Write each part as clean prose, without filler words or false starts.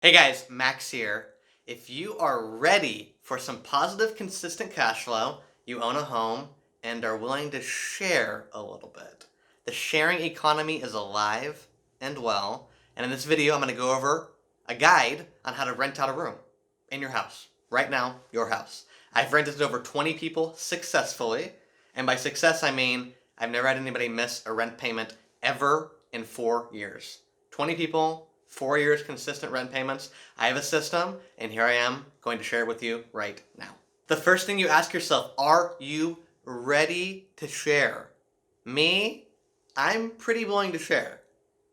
Hey guys, Max here. If you are ready for some positive, consistent cash flow, you own a home, and are willing to share a little bit. The sharing economy is alive and well, and in this video I'm going to go over a guide on how to rent out a room in your house. Right now, your house. I've rented to over 20 people successfully, and by success I mean I've never had anybody miss a rent payment ever in 4 years. 20 people, 4 years consistent rent payments. I have a system, and here I am going to share it with you right now. The first thing you ask yourself, are you ready to share? Me, I'm pretty willing to share.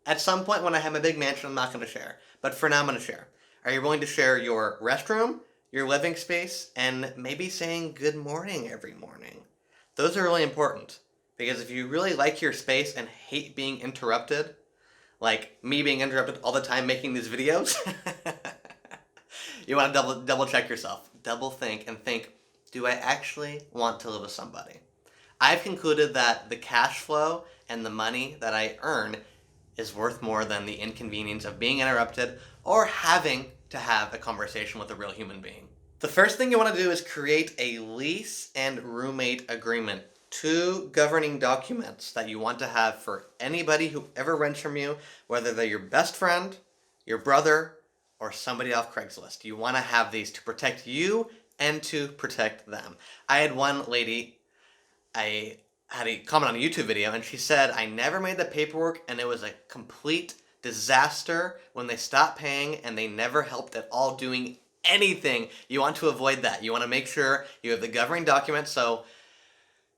At some point when I have a big mansion, I'm not going to share. But for now, I'm going to share. Are you willing to share your restroom, your living space, and maybe saying good morning every morning? Those are really important. Because if you really like your space and hate being interrupted, like me being interrupted all the time making these videos, you want to double check yourself. Double think and think, do I actually want to live with somebody? I've concluded that the cash flow and the money that I earn is worth more than the inconvenience of being interrupted or having to have a conversation with a real human being. The first thing you want to do is create a lease and roommate agreement. Two governing documents that you want to have for anybody who ever rents from you, whether they're your best friend, your brother, or somebody off Craigslist. You want to have these to protect you and to protect them. I had one lady, I had a comment on a YouTube video, and she said, I never made the paperwork and it was a complete disaster when they stopped paying and they never helped at all doing anything. You want to avoid that. You want to make sure you have the governing document, so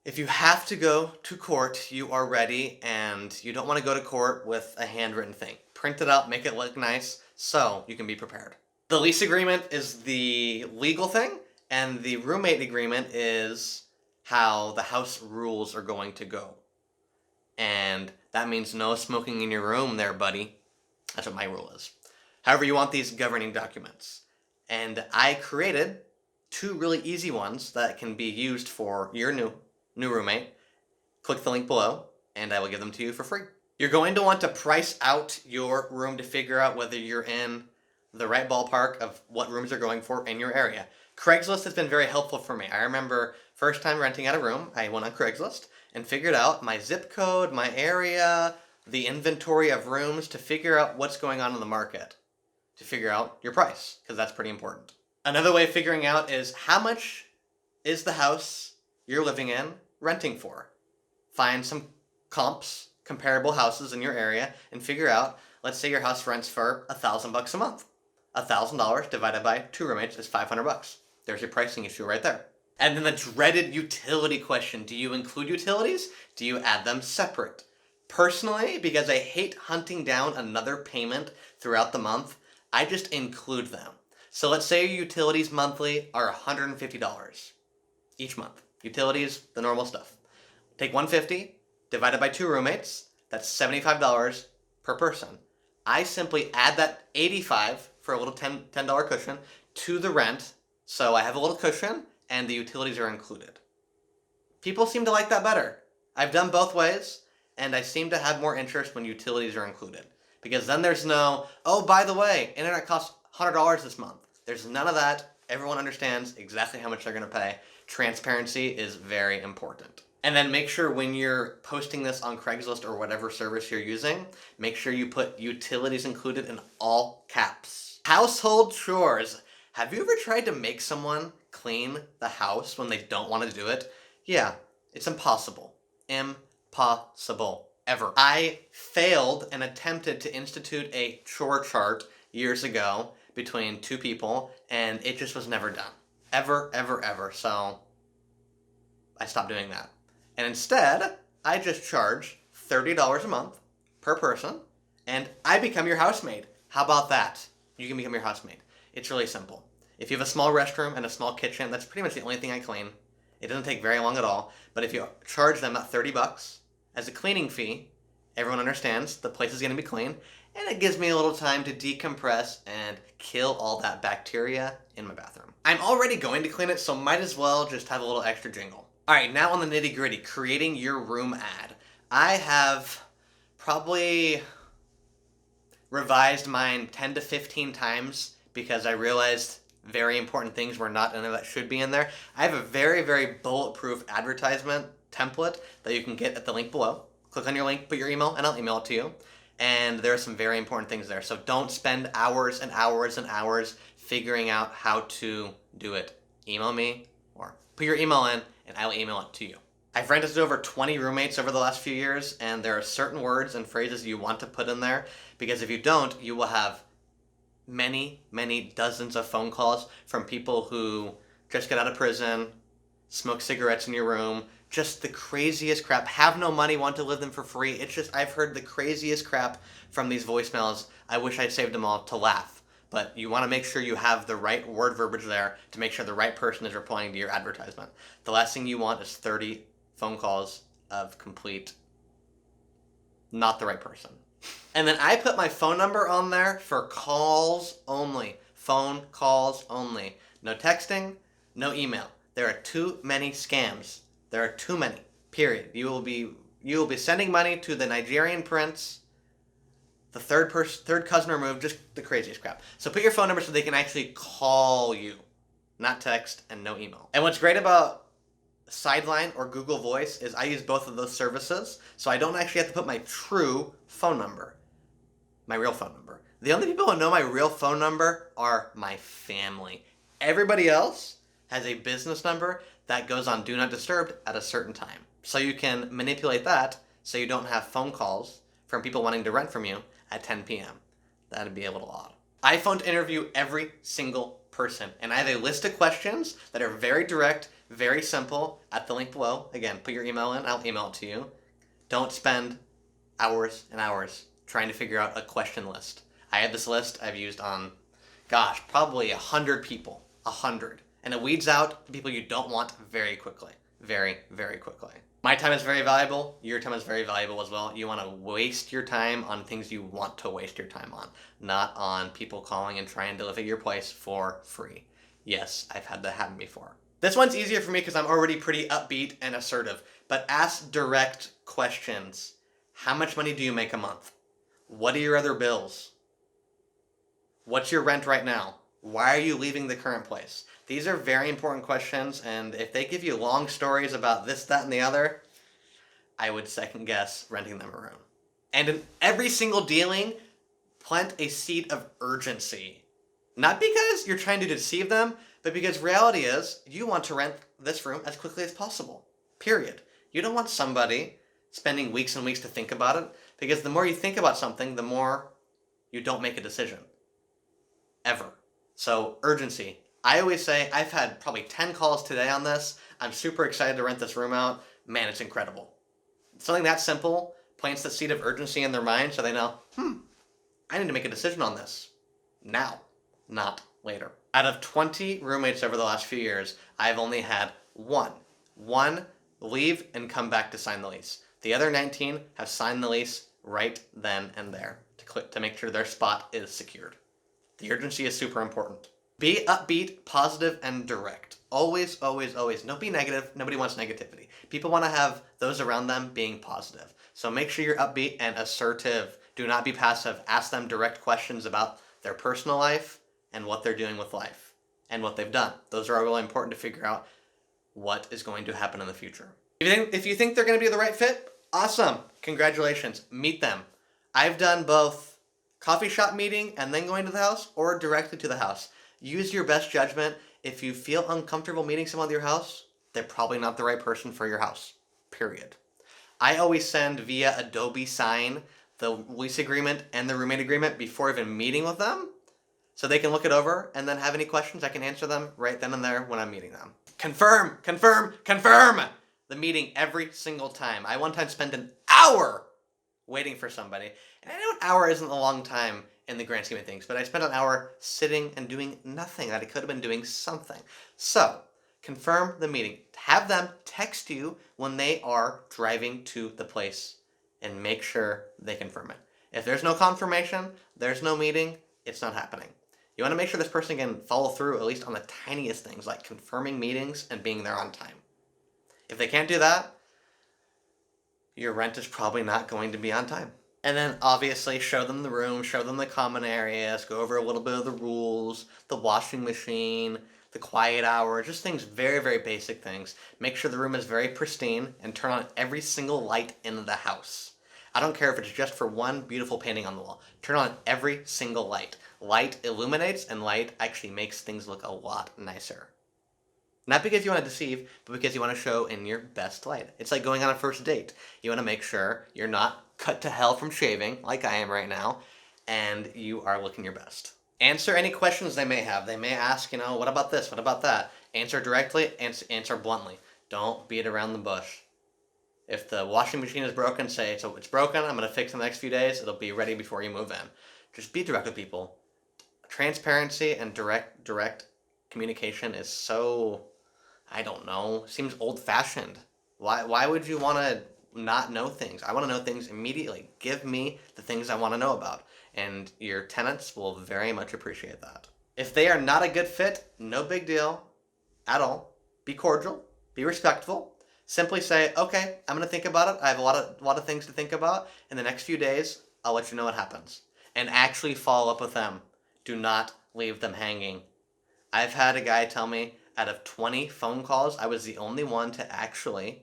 if you have to go to court, you are ready, and you don't want to go to court with a handwritten thing. Print it out, make it look nice, so you can be prepared. The lease agreement is the legal thing, and the roommate agreement is how the house rules are going to go. And that means no smoking in your room there, buddy. That's what my rule is. However, you want these governing documents. And I created two really easy ones that can be used for your new roommate. Click the link below, and I will give them to you for free. You're going to want to price out your room to figure out whether you're in the right ballpark of what rooms are going for in your area. Craigslist has been very helpful for me. I remember first time renting out a room, I went on Craigslist and figured out my zip code, my area, the inventory of rooms to figure out what's going on in the market, to figure out your price, because that's pretty important. Another way of figuring out is how much is the house you're living in renting for. Find some comps, comparable houses in your area, and figure out, let's say your house rents for $1,000 a month. $1,000 divided by 2 roommates is $500. There's your pricing issue right there. And then the dreaded utility question. Do you include utilities? Do you add them separate? Personally, because I hate hunting down another payment throughout the month, I just include them. So let's say your utilities monthly are $150 each month. Utilities, the normal stuff. Take $150, divide it by 2 roommates, that's $75 per person. I simply add that $85 for a little $10 cushion to the rent, so I have a little cushion and the utilities are included. People seem to like that better. I've done both ways, and I seem to have more interest when utilities are included. Because then there's no, oh, by the way, internet costs $100 this month. There's none of that. Everyone understands exactly how much they're going to pay. Transparency is very important. And then make sure when you're posting this on Craigslist or whatever service you're using, make sure you put utilities included in all caps. Household chores. Have you ever tried to make someone clean the house when they don't want to do it? Yeah, it's impossible. Impossible. Ever. I failed and attempted to institute a chore chart years ago between 2 people, and it just was never done. Ever, ever, ever. So I stopped doing that. And instead, I just charge $30 a month per person, and I become your housemaid. How about that? You can become your housemaid. It's really simple. If you have a small restroom and a small kitchen, that's pretty much the only thing I clean. It doesn't take very long at all. But if you charge them that $30 as a cleaning fee, everyone understands the place is going to be clean, and it gives me a little time to decompress and kill all that bacteria in my bathroom. I'm already going to clean it, so might as well just have a little extra jingle. Alright, now on the nitty gritty, creating your room ad. I have probably revised mine 10 to 15 times because I realized very important things were not in there that should be in there. I have a very, very bulletproof advertisement template that you can get at the link below. Click on your link, put your email, and I'll email it to you. And there are some very important things there. So don't spend hours and hours and hours figuring out how to do it. Email me or put your email in and I'll email it to you. I've rented to over 20 roommates over the last few years, and there are certain words and phrases you want to put in there, because if you don't, you will have many, many dozens of phone calls from people who just got out of prison, smoke cigarettes in your room, just the craziest crap, have no money, want to live them for free. It's just, I've heard the craziest crap from these voicemails. I wish I'd saved them all to laugh. But you want to make sure you have the right word verbiage there to make sure the right person is replying to your advertisement. The last thing you want is 30 phone calls of complete not the right person. And then I put my phone number on there for calls only. Phone calls only. No texting, no email. There are too many scams. There are too many. Period. You will be sending money to the Nigerian prince, the third cousin removed, just the craziest crap. So put your phone number so they can actually call you, not text and no email. And what's great about Sideline or Google Voice is I use both of those services, so I don't actually have to put my true phone number, my real phone number. The only people who know my real phone number are my family. Everybody else has a business number that goes on Do Not Disturb at a certain time. So you can manipulate that so you don't have phone calls from people wanting to rent from you at 10 p.m. That'd be a little odd. I phone interview every single person, and I have a list of questions that are very direct, very simple, at the link below. Again, put your email in, I'll email it to you. Don't spend hours and hours trying to figure out a question list. I have this list I've used on, probably 100 people. 100. And it weeds out people you don't want very quickly. Very, very quickly. My time is very valuable. Your time is very valuable as well. You want to waste your time on things you want to waste your time on, not on people calling and trying to live at your place for free. Yes, I've had that happen before. This one's easier for me because I'm already pretty upbeat and assertive, but ask direct questions. How much money do you make a month? What are your other bills? What's your rent right now? Why are you leaving the current place? These are very important questions, and if they give you long stories about this, that, and the other, I would second guess renting them a room. And in every single dealing, plant a seed of urgency. Not because you're trying to deceive them, but because reality is you want to rent this room as quickly as possible. Period. You don't want somebody spending weeks and weeks to think about it, because the more you think about something, the more you don't make a decision. Ever. So, urgency. I always say, I've had probably 10 calls today on this. I'm super excited to rent this room out. Man, it's incredible. Something that simple plants the seed of urgency in their mind so they know, I need to make a decision on this. Now, not later. Out of 20 roommates over the last few years, I've only had one leave and come back to sign the lease. The other 19 have signed the lease right then and there to make sure their spot is secured. The urgency is super important. Be upbeat, positive, and direct. Always, always, always. Don't be negative. Nobody wants negativity. People want to have those around them being positive. So make sure you're upbeat and assertive. Do not be passive. Ask them direct questions about their personal life and what they're doing with life and what they've done. Those are really important to figure out what is going to happen in the future. If you think they're going to be the right fit, awesome. Congratulations. Meet them. I've done both coffee shop meeting and then going to the house, or directly to the house. Use your best judgment. If you feel uncomfortable meeting someone at your house, they're probably not the right person for your house. Period. I always send via Adobe Sign the lease agreement and the roommate agreement before even meeting with them, so they can look it over and then have any questions. I can answer them right then and there when I'm meeting them. Confirm, confirm, confirm the meeting every single time. I one time spent an hour waiting for somebody. And I know an hour isn't a long time in the grand scheme of things, but I spent an hour sitting and doing nothing that I could have been doing something. So, confirm the meeting. Have them text you when they are driving to the place and make sure they confirm it. If there's no confirmation, there's no meeting, it's not happening. You want to make sure this person can follow through at least on the tiniest things, like confirming meetings and being there on time. If they can't do that, your rent is probably not going to be on time. And then obviously show them the room, show them the common areas, go over a little bit of the rules, the washing machine, the quiet hour, just things, very, very basic things. Make sure the room is very pristine and turn on every single light in the house. I don't care if it's just for one beautiful painting on the wall. Turn on every single light. Light illuminates and light actually makes things look a lot nicer. Not because you want to deceive, but because you want to show in your best light. It's like going on a first date. You want to make sure you're not cut to hell from shaving, like I am right now, and you are looking your best. Answer any questions they may have. They may ask, what about this? What about that? Answer directly, answer bluntly. Don't beat around the bush. If the washing machine is broken, say, so it's broken, I'm going to fix it in the next few days, it'll be ready before you move in. Just be direct with people. Transparency and direct communication is so, I don't know, seems old-fashioned. Why would you want to not know things? I want to know things immediately. Give me the things I want to know about. And your tenants will very much appreciate that. If they are not a good fit, no big deal at all. Be cordial, be respectful. Simply say, okay, I'm going to think about it. I have a lot of things to think about. In the next few days, I'll let you know what happens. And actually follow up with them. Do not leave them hanging. I've had a guy tell me out of 20 phone calls, I was the only one to actually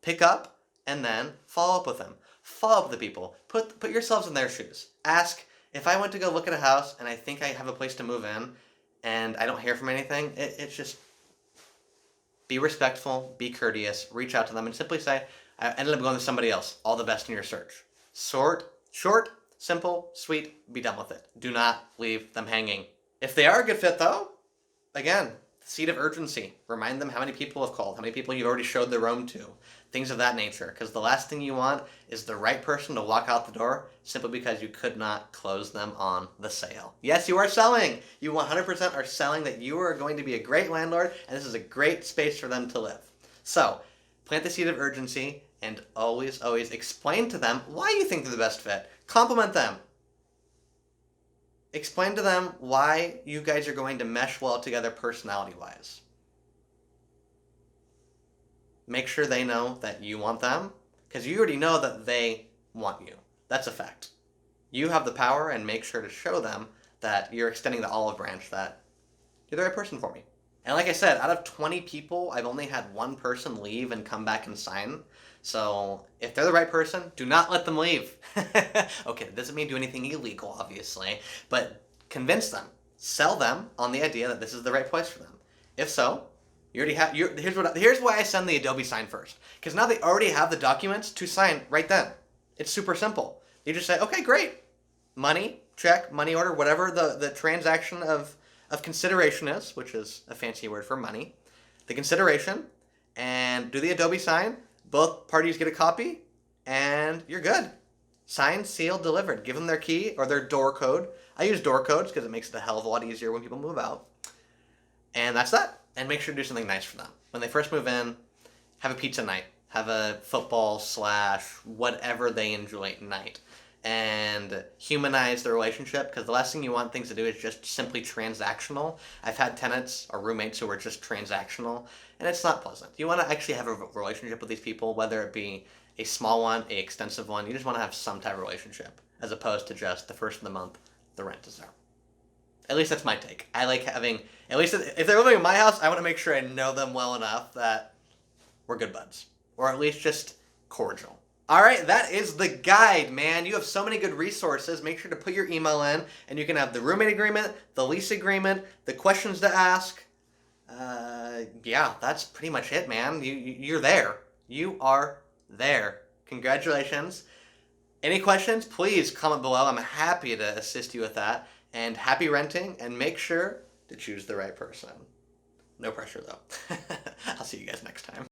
pick up and then follow up with them. Follow up with the people. Put yourselves in their shoes. Ask, if I went to go look at a house and I think I have a place to move in and I don't hear from anything, it's just be respectful, be courteous, reach out to them and simply say, I ended up going with somebody else. All the best in your search. Short, simple, sweet, be done with it. Do not leave them hanging. If they are a good fit though, again, seed of urgency. Remind them how many people have called, how many people you've already showed the room to, things of that nature. Because the last thing you want is the right person to walk out the door simply because you could not close them on the sale. Yes, you are selling. You 100% are selling that you are going to be a great landlord and this is a great space for them to live. So, plant the seed of urgency and always, always explain to them why you think they're the best fit. Compliment them. Explain to them why you guys are going to mesh well together personality-wise. Make sure they know that you want them, because you already know that they want you. That's a fact. You have the power, and make sure to show them that you're extending the olive branch, that you're the right person for me. And like I said, out of 20 people, I've only had one person leave and come back and sign. So if they're the right person, do not let them leave. Okay, that doesn't mean do anything illegal, obviously, but convince them. Sell them on the idea that this is the right place for them. If so, you already have. Here's why I send the Adobe sign first, because now they already have the documents to sign right then. It's super simple. You just say, okay, great, money, check, money order, whatever the transaction of consideration is, which is a fancy word for money, the consideration, and do the Adobe sign. Both parties get a copy, and you're good. Signed, sealed, delivered. Give them their key or their door code. I use door codes because it makes it a hell of a lot easier when people move out. And that's that. And make sure to do something nice for them. When they first move in, have a pizza night. Have a football / whatever they enjoy night. And humanize the relationship, because the last thing you want things to do is just simply transactional. I've had tenants or roommates who are just transactional, and it's not pleasant. You want to actually have a relationship with these people, whether it be a small one, a extensive one. You just want to have some type of relationship, as opposed to just the first of the month, the rent is there. At least that's my take. I like having, at least if they're living in my house, I want to make sure I know them well enough that we're good buds. Or at least just cordial. All right, that is the guide, man. You have so many good resources. Make sure to put your email in, and you can have the roommate agreement, the lease agreement, the questions to ask. Yeah, that's pretty much it, man. You're there. You are there. Congratulations. Any questions, please comment below. I'm happy to assist you with that. And happy renting, and make sure to choose the right person. No pressure, though. I'll see you guys next time.